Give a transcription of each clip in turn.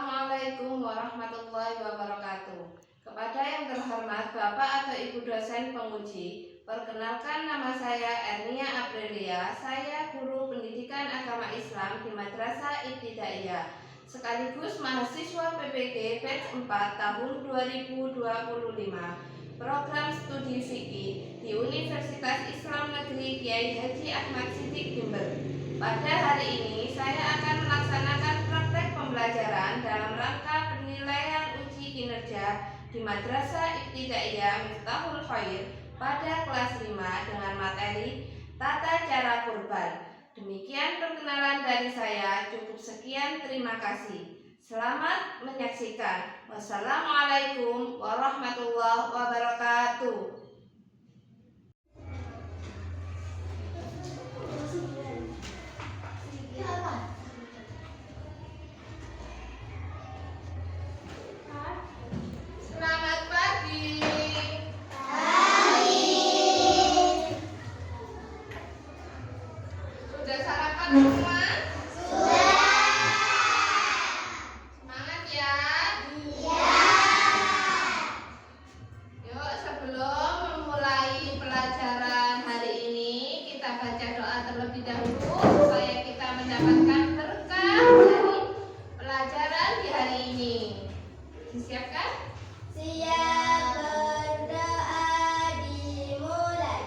Assalamualaikum warahmatullahi wabarakatuh. Kepada yang terhormat Bapak atau Ibu dosen penguji, perkenalkan nama saya Ernia Aprilia. Saya guru pendidikan agama Islam di Madrasah Ibtidaiyah, sekaligus mahasiswa PPG batch 4 tahun 2025, program studi fikih di Universitas Islam Negeri Kiai Haji Ahmad Siddiq Jember. Pada hari ini saya akan melaksanakan praktek pembelajaran dalam rangka penilaian uji kinerja di Madrasah Ibtidaiyah Miftahul Khair pada kelas 5 dengan materi tata cara kurban. Demikian perkenalan dari saya, cukup sekian, terima kasih. Selamat menyaksikan. Wassalamualaikum warahmatullahi wabarakatuh. Selamat pagi. Sudah sarapan semua? Semangat ya. Yuk, sebelum memulai pelajaran hari ini, kita baca doa terlebih dahulu supaya kita mendapatkan berkah dari pelajaran di hari ini. Disiapkan? Siap, berdoa dimulai.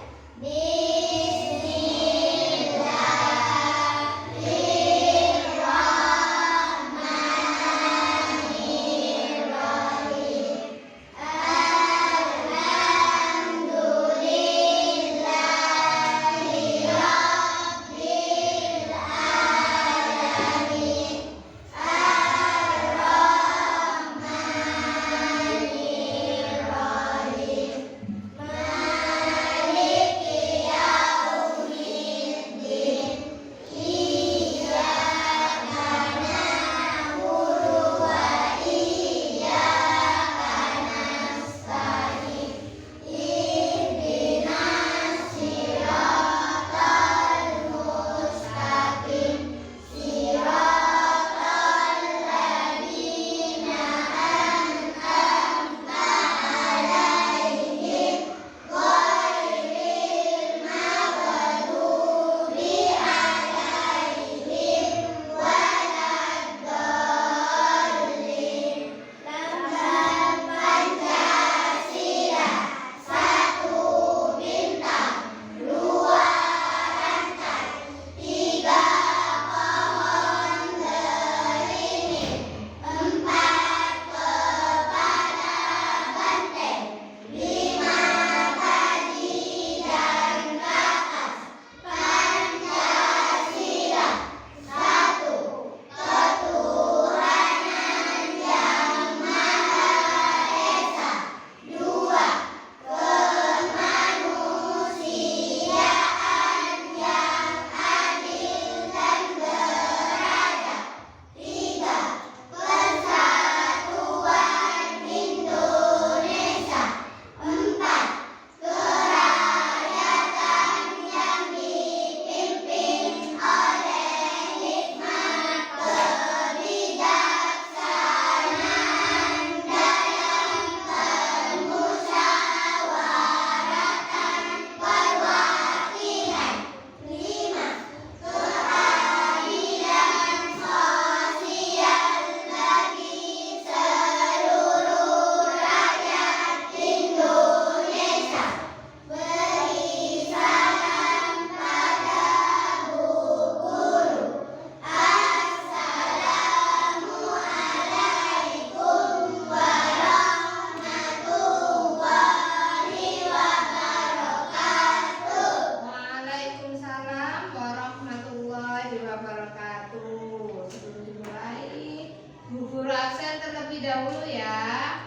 Waalaikumsalam warahmatullahi wabarakatuh. Sebelum dimulai, Bu Guru absen terlebih dahulu ya.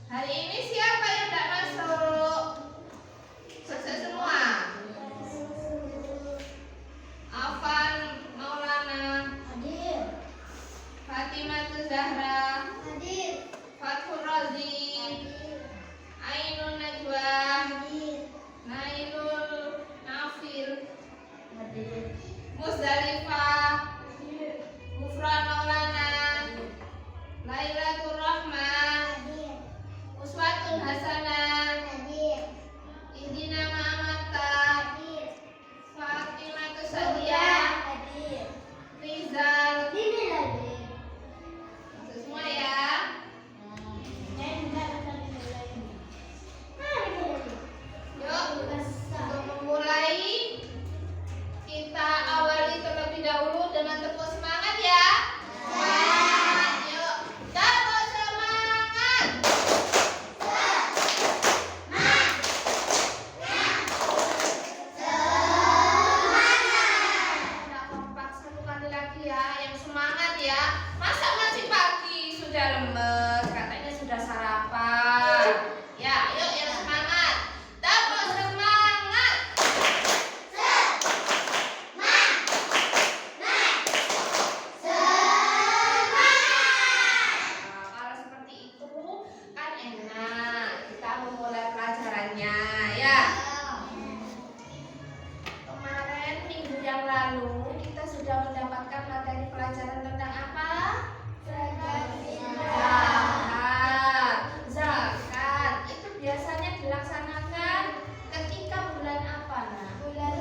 Hari ini siapa yang tidak masuk? Selesai semua. Afan Maulana, Hadir. Fatimah Zahra, Hadir. Fathur Razi, Ainun Najwa, Hadir. Nailul Nafil, Hadir. Musdalifah, Hadir. Gufran Maulana, Laila lemes, katanya sudah sarapan. Ya, yuk yang semangat. Tepuk semangat. Nah, kalau seperti itu kan enak. Kita memulai pelajarannya, ya. Kemarin minggu yang lalu kita sudah mendapatkan materi pelajaran tentang apa? Zakat itu biasanya dilaksanakan ketika bulan apa, Nak? Bulan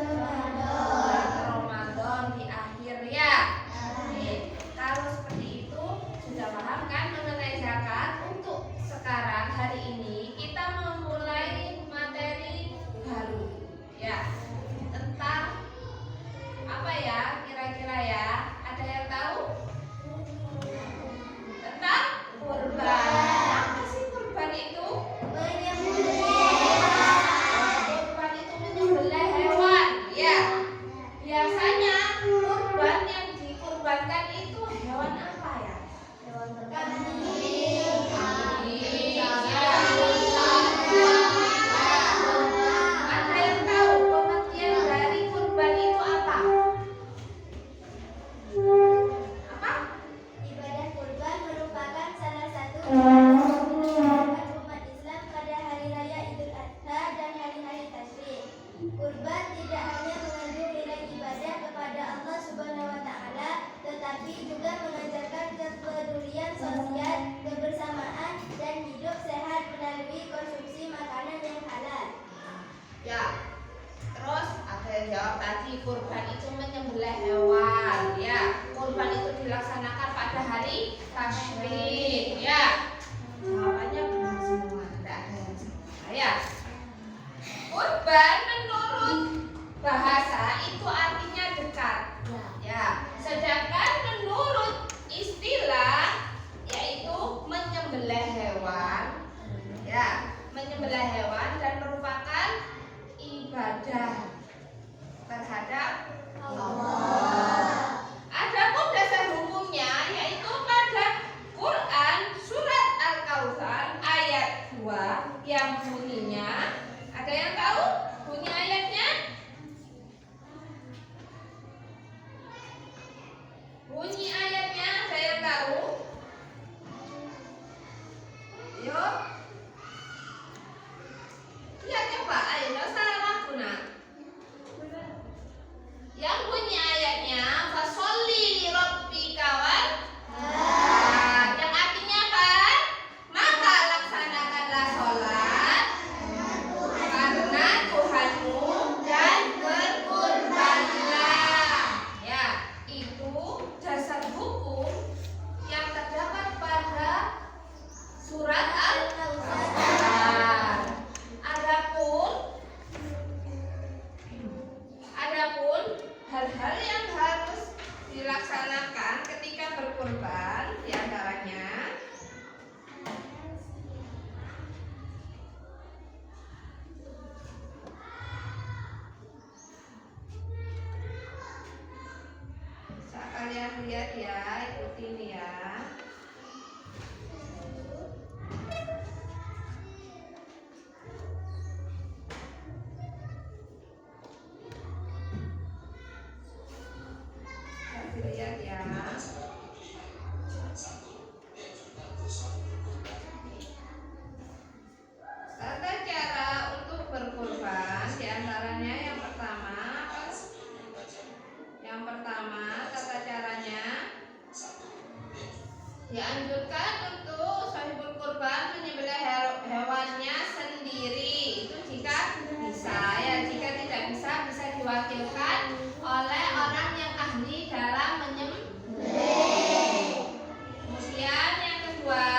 Ramadan di akhir, ya. Oke. Kalau seperti itu sudah paham kan mengenai zakat? Untuk sekarang hari ini kita memulai materi baru, ya, tentang apa ya kira-kira ya? Ada yang tahu? Tentang kurban. Apa sih kurban itu? Kurban itu menyembelih hewan, ya. Biasanya kurban yang dikurbankan itu hewan apa ya? Kambing. Ada yang tahu pengertian dari kurban itu apa? Apa? Ibadah kurban merupakan salah satu ibadah umat Islam pada hari raya Idul Adha dan hari-hari tasyrik. Kurban tidak hanya mengandung nilai ibadah kepada Allah Subhanahu wa taala, tetapi juga mengajarkan kepedulian sosial, kebersamaan, dan hidup sehat melalui konsumsi makanan yang halal. Ya. Terus ada yang jawab tadi kurban itu menyembelih hewan, ya. Kurban itu dilaksanakan pada hari tasyrik, ya. Jawabannya benar semua, tidak ada yang salah, ya. Kurban menurut bahasa itu artinya dekat, ya. Sedangkan menurut istilah yaitu menyembelih hewan, ya, menyembelih hewan dan merupakan ibadah terhadap Allah. Adapun dasar hukumnya yaitu pada Quran surat Al-Kautsar ayat 2 yang bunyinya, ada yang tahu bunyi ayatnya? Bunyi ayatnya ada yang tahu? Yuk. Ya coba, ayo nggak salah aku, Nak. Yang bunyi ayatnya fasholli li rabbika yang artinya apa? Maka laksanakanlah sholat karena Tuhanmu dan berkurbanlah. Ya, itu dasar hukum yang terdapat pada surat Al-Kautsar. Adapun hal-hal yang harus dilaksanakan ketika berkurban diantaranya bisa kalian lihat ya, ikutin ya. Lihat ya. Tata cara untuk berkurban diantaranya yang pertama tata caranya dianjurkan untuk sahibul kurban menyembelih hewannya sendiri. Itu jika bisa, ya. Jika tidak bisa, bisa diwakilkan oleh orang yang ahli dalam menyembelih. Kemudian yang kedua,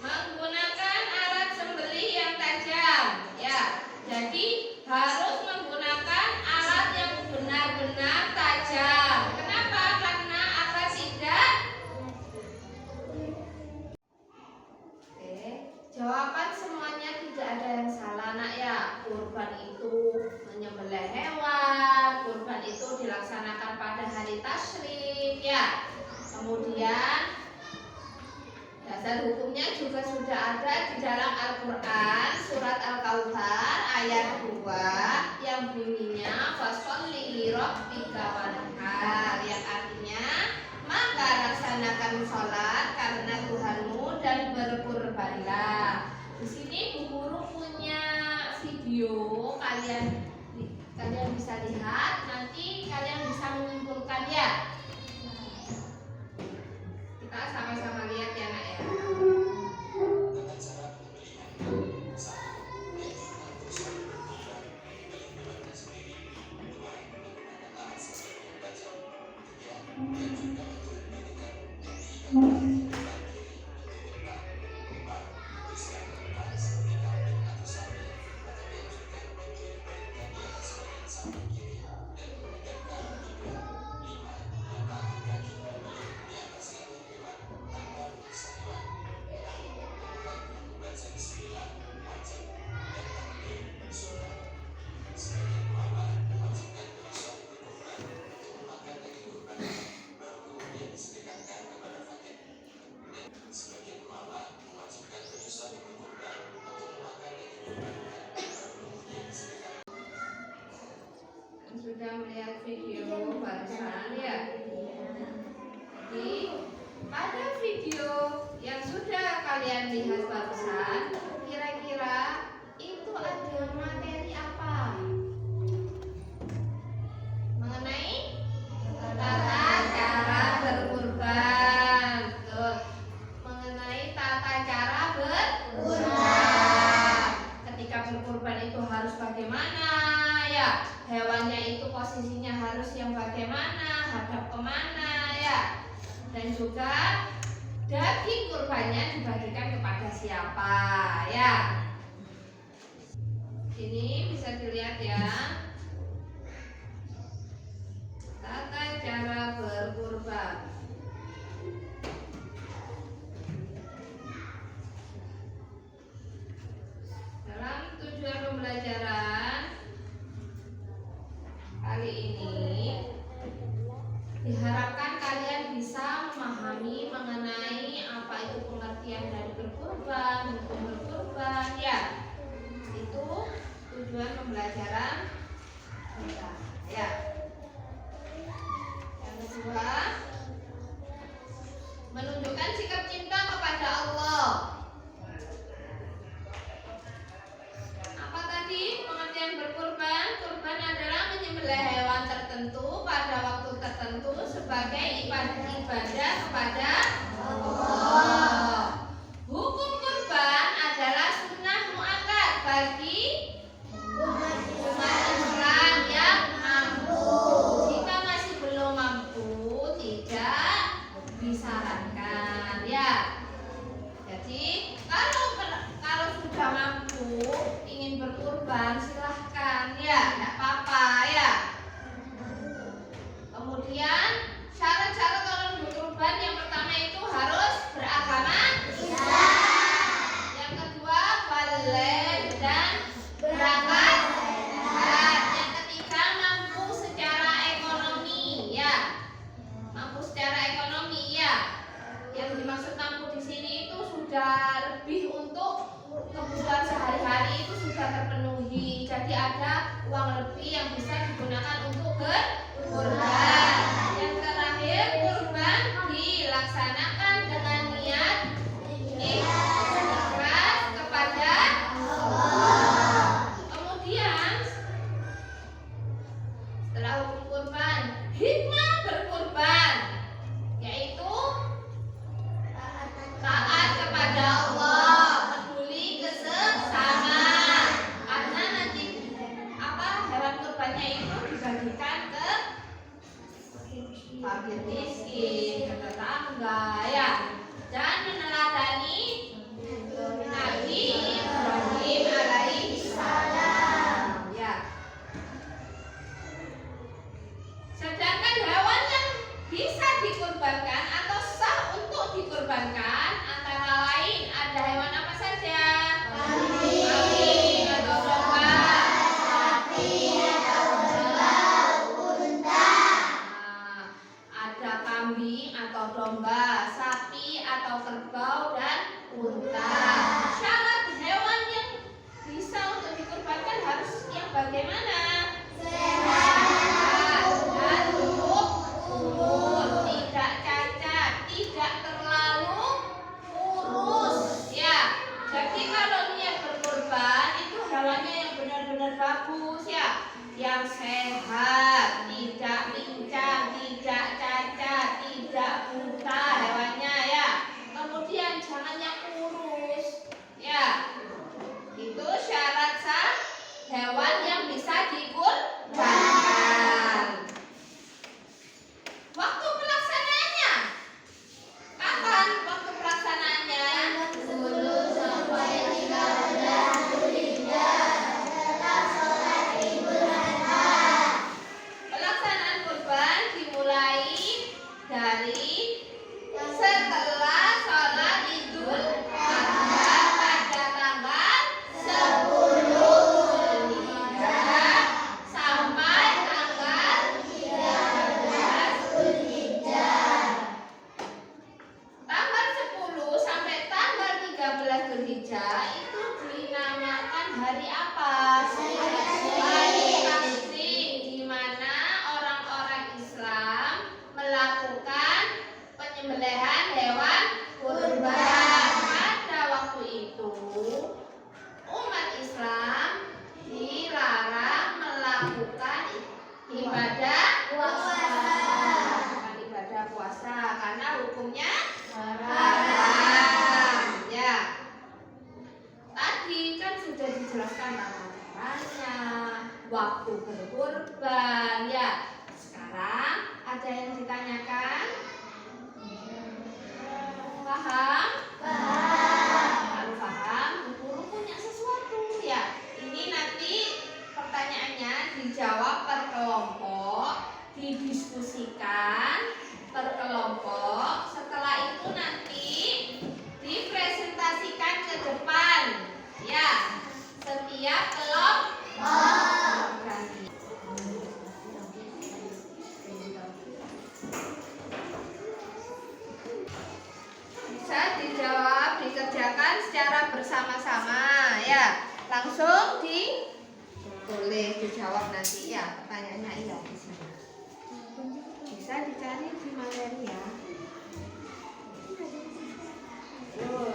menggunakan alat sembelih yang tajam, ya. Jadi harus menggunakan alat yang benar-benar tajam. Kenapa? Karena agar tidak Dasar hukumnya juga sudah ada di dalam Al-Quran, surat Al-Kautsar ayat 2 yang bunyinya fasholli li rabbika wanhar, yang artinya maka laksanakan sholat karena Tuhanmu dan berkurbanlah. Di sini Bu Guru punya video, kalian bisa lihat, nanti kalian bisa menyimpulkan ya. Kita sama-sama lihat ya nak ya. Sudah melihat video barusan ya. Jadi pada video yang sudah kalian lihat barusan, kira-kira itu ada materi apa? Mengenai tata cara berkurban. Tuh. Mengenai tata cara berkurban. Ketika berkurban itu harus bagaimana ya? Hewannya itu posisinya harus yang bagaimana, hadap kemana ya, dan juga daging kurbannya dibagikan kepada siapa ya. Ini bisa dilihat ya, tata cara berkurban. Dalam tujuan pembelajaran kali ini diharapkan kalian bisa memahami mengenai apa itu pengertian dari berkurban, hukum berkurban ya. Itu tujuan pembelajaran kita ya. Yang kedua, menunjukkan sikap cinta kepada Allah. Apa tadi pengertian berkurban? Kurban adalah menyembelih hewan tertentu pada waktu tertentu sebagai ibadah kepada Allah. Hukum kurban adalah sunnah muakkad bagi umat Islam yang mampu. Jika masih belum mampu, tidak disarankan ya. Jadi kalau sudah mampu ingin berkurban silahkan ya, tidak apa-apa ya. Kemudian syarat-syarat orang berkurban yang pertama itu harus beragama Islam. Yang kedua baligh dan berangkat haji. Yang ketiga mampu secara ekonomi ya. Mampu secara ekonomi ya. Yang dimaksud mampu di sini itu sudah lebih untuk kebutuhan sehari-hari itu sudah terpenuhi. Jadi ada uang lebih yang bisa digunakan untuk berkurban. Yang terakhir, kurban dilaksanakan dengan niat ikhlas kepada Allah. Kemudian setelah hukum kurban, hikmah berkurban yaitu taat kepada Allah, peduli ke sesama. Karena nanti hewan kurbannya itu dibagikan ke bagus ya, yang sehat, tidak pincang, tidak cacat, tidak buta hewannya ya. Kemudian jangan yang kurus ya. Itu syarat sah hewan yang bisa dikurbankan. Waktu pelaksanaannya kapan? Waktu pelaksanaannya 10 sampai 13 Zulhijjah setelah sholat Idul Adha. pelaksanaan kurban dimulai dari setelah sholat Idul Adha pada tanggal 10 Zulhijjah sampai tanggal 13 Zulhijjah. Tanggal 10 sampai tanggal 13 Zulhijjah itu dinamakan hari apa? Hari Tasrik, di mana orang-orang Islam melakukan penyembelihan hewan kurban. Pada waktu itu umat Islam dilarang melakukan ibadah Puasa. Bukan ibadah puasa karena hukumnya haram. Ya. Tadi kan sudah dijelaskan tata-tatanya, waktu berkurban ya. Sekarang ada yang ditanyakan? Paham? Kalau paham, guru punya sesuatu ya. Ini nanti pertanyaannya dijawab per kelompok, didiskusikan per kelompok. Setelah itu nanti dipresentasikan ke depan ya. Setiap kelompok. Bisa dijawab, dikerjakan secara bersama-sama ya. Langsung boleh dijawab nanti ya pertanyaannya iya bisa. Bisa dicari di materi ya.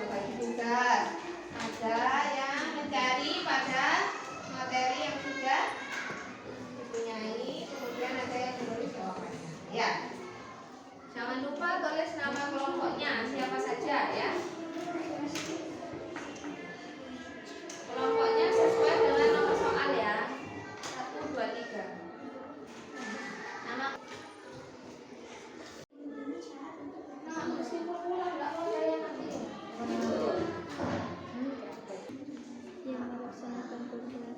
Bagi tugas ada yang mencari pada materi yang sudah dipunyai, kemudian ada yang menulis jawabannya. Ya. Jangan lupa tulis nama kelompoknya siapa saja ya. Kelompoknya sesuai dengan nomor soal ya. 1, 2, 3. Nama meskipun ulang nggak percaya nanti. Yang melaksanakan kurban.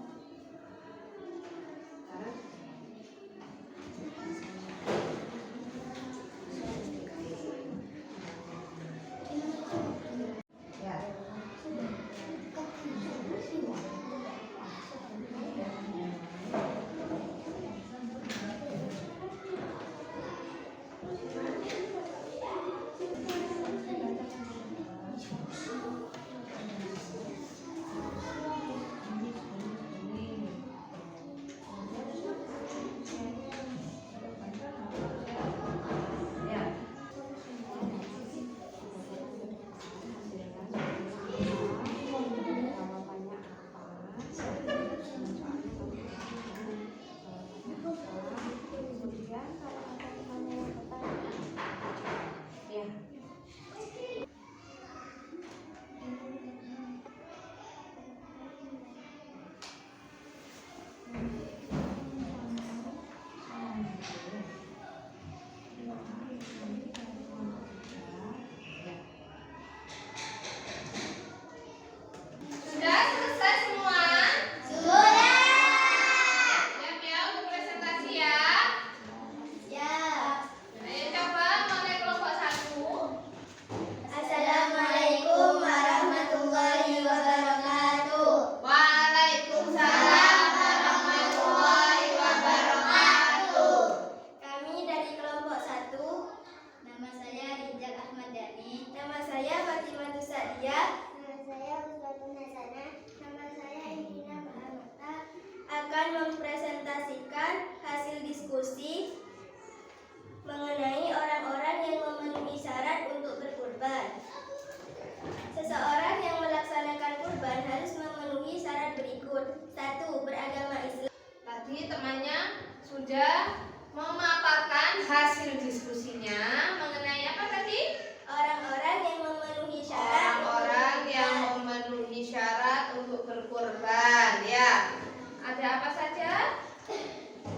tadi temannya sudah memaparkan hasil diskusinya mengenai apa tadi? Orang-orang yang memenuhi syarat. Orang-orang yang memenuhi syarat untuk berkurban, ya. Ada apa saja?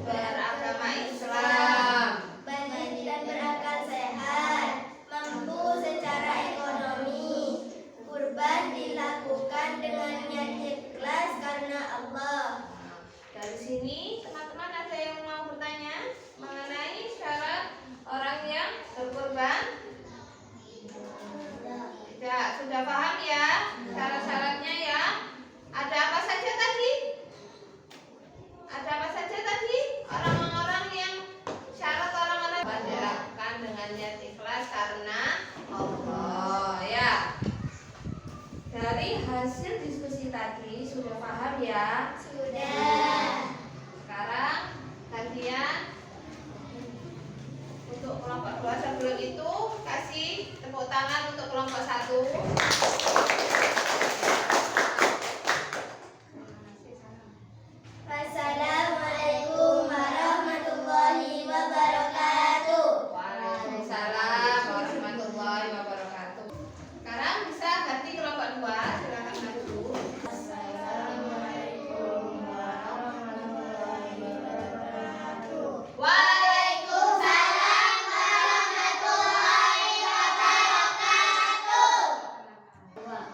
Beragama Islam, Baik dan berakal sehat, mampu secara ekonomi. Kurban dilakukan dengan niat ikhlas karena Allah. dari sini teman-teman ada yang mau bertanya mengenai syarat orang yang berkurban? Tidak, sudah paham ya syarat-syaratnya ya? Ada apa saja tadi? Ada apa saja tadi? Orang-orang yang syarat orang-orang dilakukan dengan niat ikhlas karena Allah, ya. Dari hasil diskusi tadi sudah paham ya? Sudah. Sekarang gantian untuk kelompok 2. Sebelum itu kasih tepuk tangan untuk kelompok 1. Wassalamualaikum warahmatullahi wabarakatuh. Waalaikumsalam warahmatullahi wabarakatuh. Sekarang bisa ganti kelompok 2. Silakan maju. Assalamualaikum warahmatullahi wabarakatuh. Waalaikumsalam warahmatullahi wabarakatuh. Nah,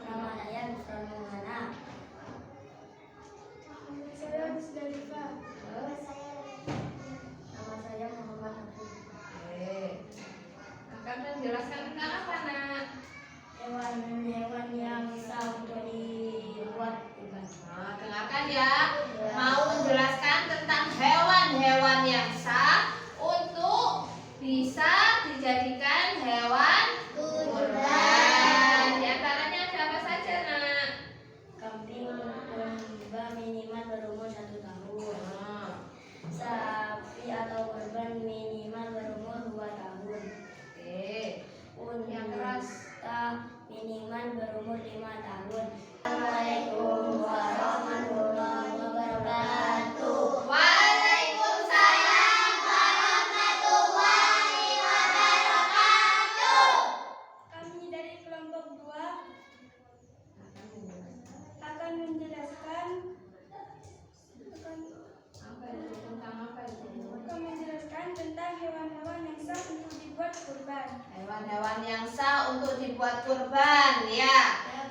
Nama saya Busra Muhana. Saya Musdalifah. Nama saya Muhammad Abdul. oke. Akan menjelaskan tentang apa, Nak? Hewan-hewan yang sah untuk dibuat kurban. Nah, dengarkan ya. Mau menjelaskan tentang hewan-hewan yang sah untuk bisa dijadikan hewan kurban. Di antaranya ada apa saja, Nak? Kambing domba minimal berumur 1 tahun. Nah, Sapi atau kurban minimal berumur 2 tahun. oke. Yang keras. Unta minimal berumur 5 tahun. Assalamualaikum warahmatullahi wabarakatuh. Waalaikumsalam warahmatullahi wabarakatuh. Kami dari kelompok 2 akan menjelaskan tentang hewan-hewan yang sah untuk dibuat kurban. Hewan-hewan yang sah untuk dibuat kurban, ya.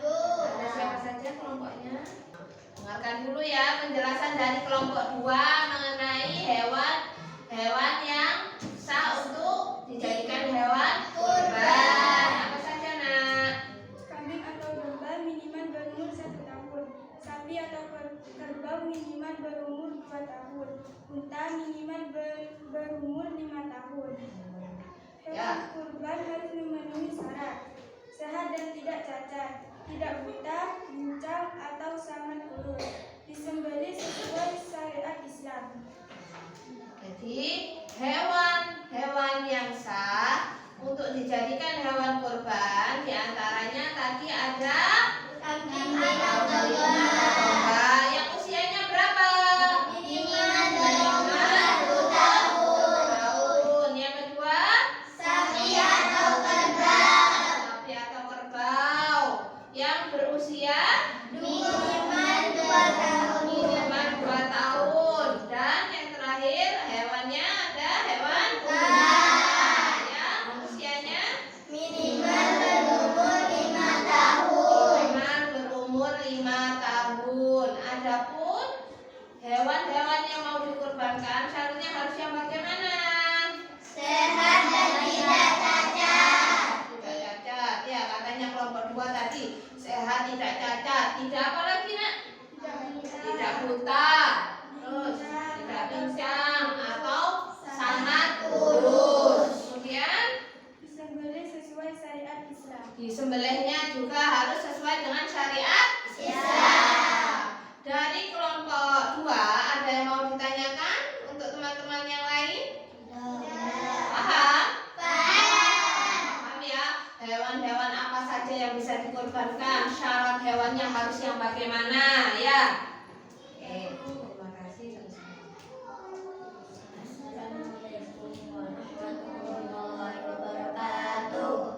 Bu. Ada siapa saja kelompoknya? Dengarkan dulu ya penjelasan dari kelompok 2 mengenai hewan-hewan yang sah untuk dijadikan hewan kurban. Apa saja, Nak? Kambing atau domba minimal berumur 1 tahun. Sapi atau kerbau minimal berumur 2 tahun. Unta minimal berumur 5 tahun. Hewan Ya. kurban harus memenuhi syarat. Sehat dan tidak cacat. Tidak buta, pincang, atau sangat kurus. Disembelih sesuai syariat Islam. Jadi hewan-hewan yang sah untuk dijadikan hewan kurban diantaranya tadi ada Kambing atau domba domba yang usianya berapa? minimal berumur 1 tahun. Tahun. Yang kedua Sapi atau kerbau sapi atau kerbau yang berusia minimal 2 tahun. minimal 2 tahun. Dan yang terakhir hewannya ada hewan kurban yang usianya Minimal berumur 5 tahun. minimal berumur 5 tahun. Adapun hewan-hewan yang mau dikurbankan syaratnya harus yang bagaimana? Sehat dan tidak cacat. Tidak cacat. Ya, katanya kelompok 2 tadi sehat tidak cacat. Tidak apa lagi, Nak? Tidak buta. Terus tidak pincang atau sangat kurus. Kemudian Disembelih sesuai syariat Islam. disembelihnya juga harus sesuai dengan syariat Islam. Dari kelompok 2 ada yang mau ditanyakan untuk teman-teman yang lain? Paham? Paham ya? Hewan-hewan apa saja yang bisa dikurbankan? Syarat hewannya harus yang bagaimana ya. Oke, terima kasih.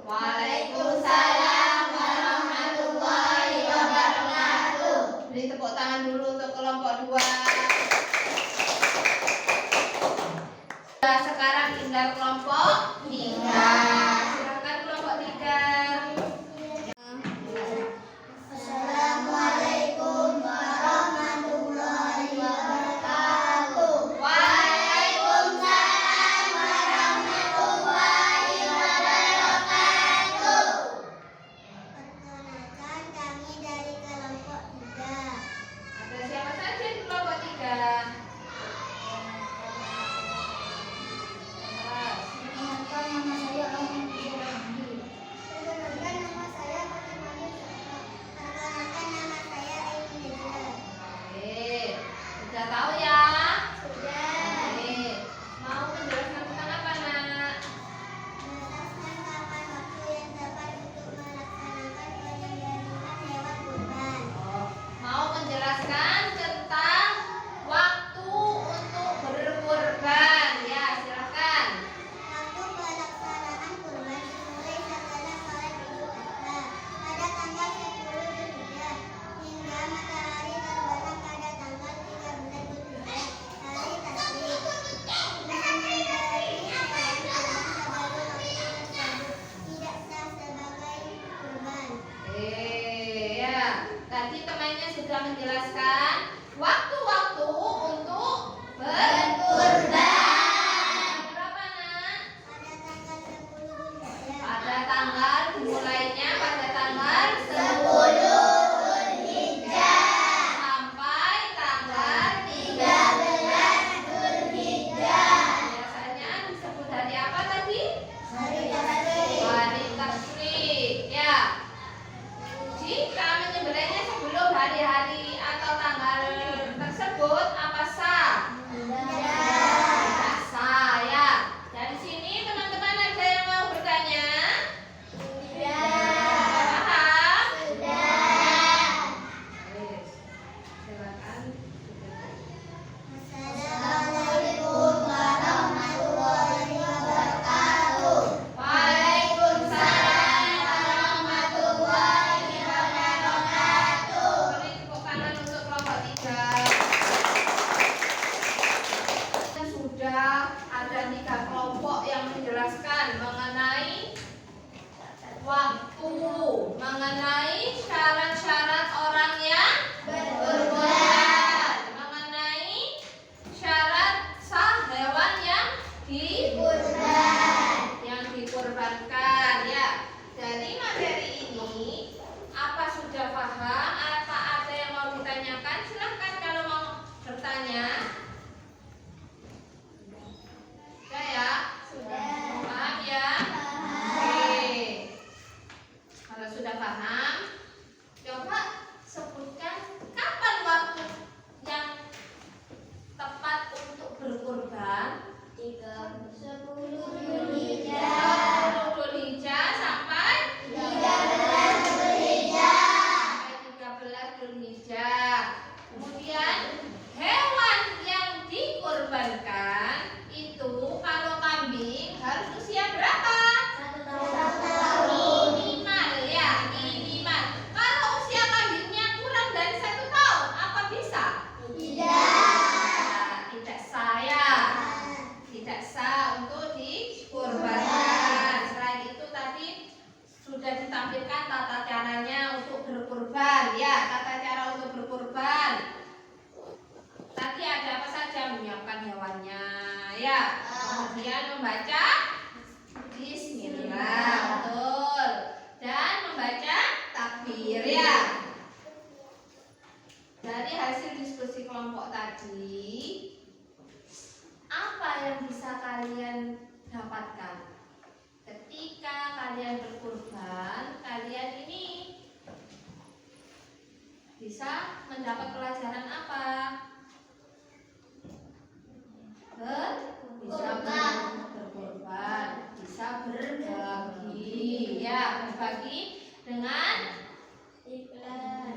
Waalaikumsalam warahmatullahi wabarakatuh. Beri tepuk tangan dulu untuk kelompok 2. Sekarang tinggal kelompok 3. Silakan kelompok 3. Assalamualaikum warahmatullahi wabarakatuh. Waalaikumsalam warahmatullahi wabarakatuh. Perkenalkan, kami dari kelompok 3. Ada siapa saja di kelompok 3? Perkenalkan, nama saya Ahmad Irandi. Perkenalkan, nama saya Fatimah Zahra. Perkenalkan, nama saya Aini Najla. Oke, sudah tahu ya? Sudah. Oke, mau menjelaskan tentang apa nak? Menetapkan kapan waktu yang tepat untuk melaksanakan penyembelihan hewan kurban. Mau menjelaskan tentang waktu untuk berkurban ya, silakan. Waktu pelaksanaan kurban dimulai setelah sholat Idul Adha pada tanggal 10 Dzulhijjah hingga matahari terbenam pada tanggal 13 Dzulhijjah, hari tasyrik. Menyembelih hewan kurban sebelum waktu tersebut tidak sah sebagai kurban. Ya, tadi temannya sudah menjelaskan waktu-waktu untuk berkurban. Berapa nak? Pada tanggal 10 Dzulhijjah. Pada tanggal dimulainya pada tanggal 10 sampai tanggal 13 Dzulhijjah. Biasanya disebut hari apa tadi? Hari tasyrik. Hari tasyrik. Ya. Jika menyembelihnya sebelum hari-hari atau tanggal tersebut apa sah? Tidak sah ya. Dari sini teman-teman ada yang mau bertanya? Paham? Silakan. Assalamualaikum warahmatullahi wabarakatuh. Waalaikumsalam warahmatullahi wabarakatuh. Beri tepuk tangan untuk kelompok 3. Sudah ada 3 kelompok yang menjelaskan mengenai waktu, mengenai syarat-syarat orang yang berkurban, mengenai syarat sah hewan yang dikurbankan ya. Dari materi ini apa sudah paham? Apa ada yang mau ditanyakan? Silahkan kalau mau bertanya. Sudah ya? Paham ya? Oke. Kalau sudah paham, coba sebutkan kapan waktu yang tepat untuk berkurban. 10 Dzulhijjah sampai 13 Dzulhijjah. sampai 13 Dzulhijjah. Kemudian hewan yang dikurbankan itu kalau kambing harus usia berapa? 1 tahun. Minimal ya, minimal. Kalau usia kambingnya kurang dari 1 tahun, apa bisa? Tidak sah ya. Tidak sah untuk dikurbankan. Selain itu tadi sudah ditampilkan tata caranya untuk berkurban ya, tata cara untuk berkurban. Tadi ada apa saja? Menyiapkan hewannya ya. Kemudian membaca Bismillah, betul. Dan membaca takbir ya. Dari hasil diskusi kelompok tadi, apa yang bisa kalian dapatkan ketika kalian berkurban? Kalian ini bisa mendapat pelajaran apa? Bisa berkorban, bisa berbagi, ya berbagi dengan Ikhlas.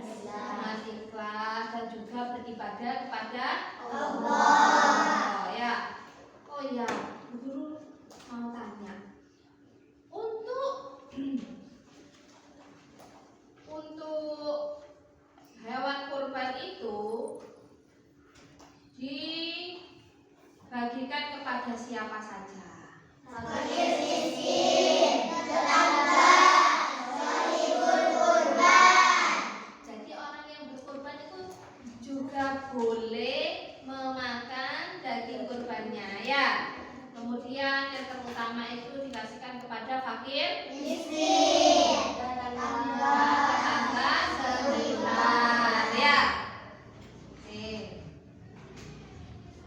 pertama itu dikasihkan kepada fakir miskin, tetangga seiman, ya. Oke.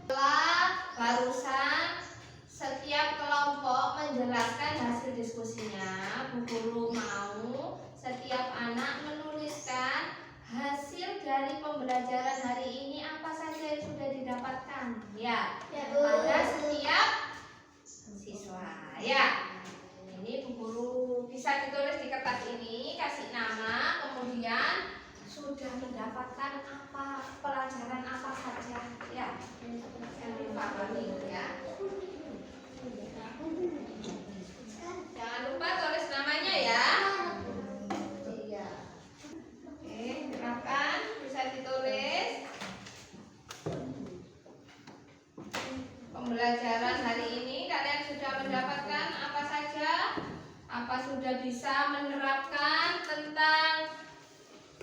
Setelah barusan setiap kelompok menjelaskan hasil diskusinya, Bu Guru mau setiap anak menuliskan hasil dari pembelajaran hari ini apa saja yang sudah didapatkan, ya, pada setiap siswa, ya. Ini Bu Guru bisa ditulis di kertas ini, kasih nama, kemudian sudah mendapatkan apa pelajaran apa saja, ya. Jangan lupa kami, ya. Jangan lupa tulis namanya, ya. Oke, silakan bisa ditulis pembelajaran hari ini. Kalian sudah mendapatkan apa saja? Apa sudah bisa menerapkan tentang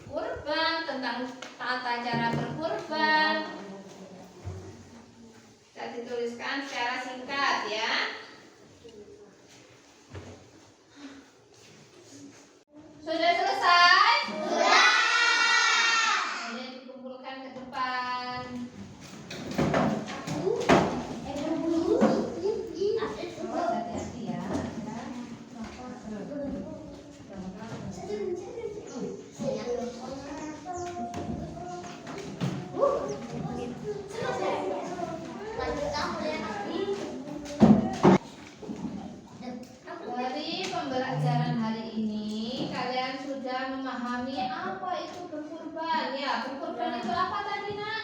kurban, tentang tata cara berkurban? Bisa dituliskan secara singkat, ya. Sudah selesai? Sudah. Kemudian dikumpulkan ke depan. Hati-hati, ya. Dari pembelajaran hari ini kalian sudah memahami apa itu berkurban, ya. Berkurban itu apa tadi, Nak?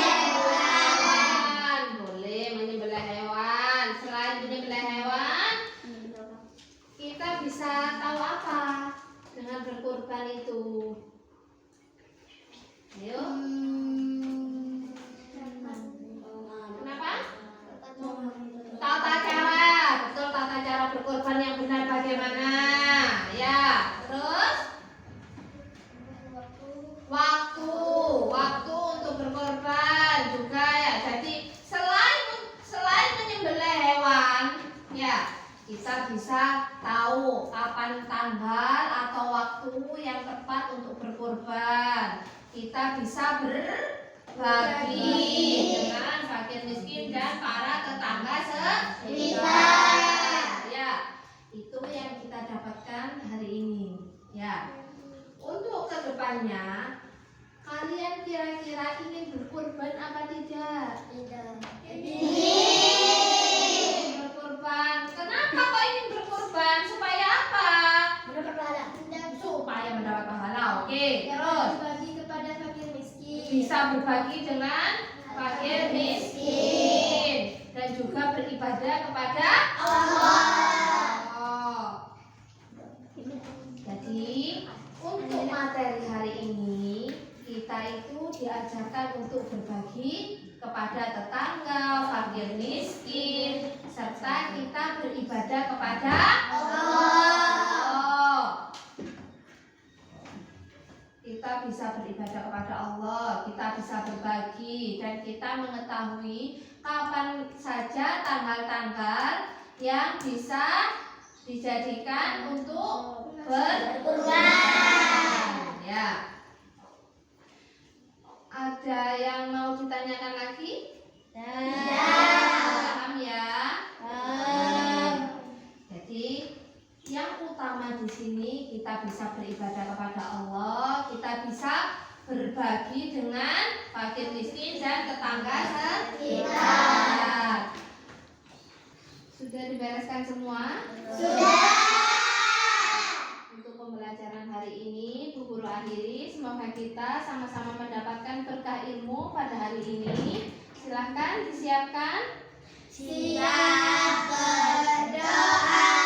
Hewan. Boleh menyembelih hewan. Selain menyembelih hewan, kita bisa tahu apa dengan berkurban itu? Ayo. Kenapa? Tata cara, betul, tata cara berkorban yang benar bagaimana, ya. Terus waktu untuk berkorban juga, ya. Jadi selain menyembelih hewan, ya, kita bisa tahu kapan tanggal atau waktu yang tepat untuk berkorban. Kita bisa berbagi dengan fakir miskin dan para tetangga sekitar, ya. Itu yang kita dapatkan hari ini, ya. Untuk kedepannya, kalian kira-kira ingin berkorban apa tidak? Ingin berkorban. Kenapa kok ingin berkorban? Supaya apa? Supaya mendapat pahala. Oke, terus berbagi kepada fakir miskin, bisa berbagi dengan fakir miskin dan juga beribadah kepada Allah. Jadi untuk materi hari ini kita itu diajarkan untuk berbagi kepada tetangga, fakir miskin, serta kita beribadah kepada Allah. Kita bisa beribadah kepada Allah, kita bisa berbagi, dan kita mengetahui kapan saja tanggal-tanggal yang bisa dijadikan untuk berkurban, ya. Ada yang mau ditanyakan lagi? Paham, ya? Jadi yang utama di sini kita bisa beribadah kepada Allah, kita bisa berbagi dengan fakir miskin dan tetangga sekitar. Sudah dibereskan semua? Sudah. Untuk pembelajaran hari ini Bu Guru akhiri. Semoga kita sama-sama mendapatkan berkah ilmu pada hari ini. Silahkan disiapkan. Siap berdoa.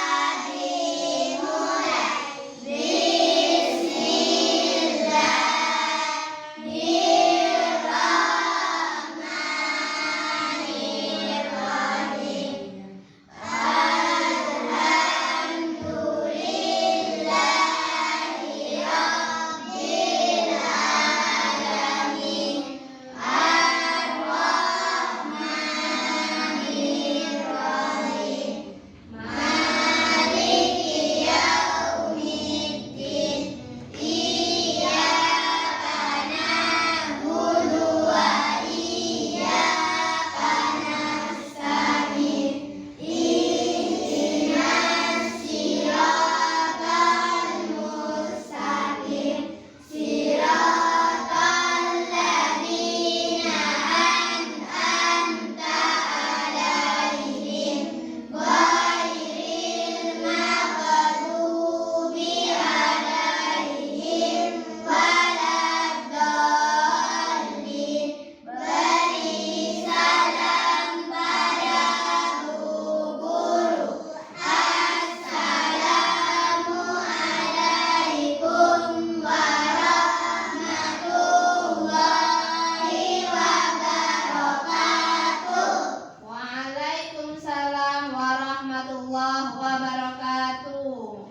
wabarakatuh.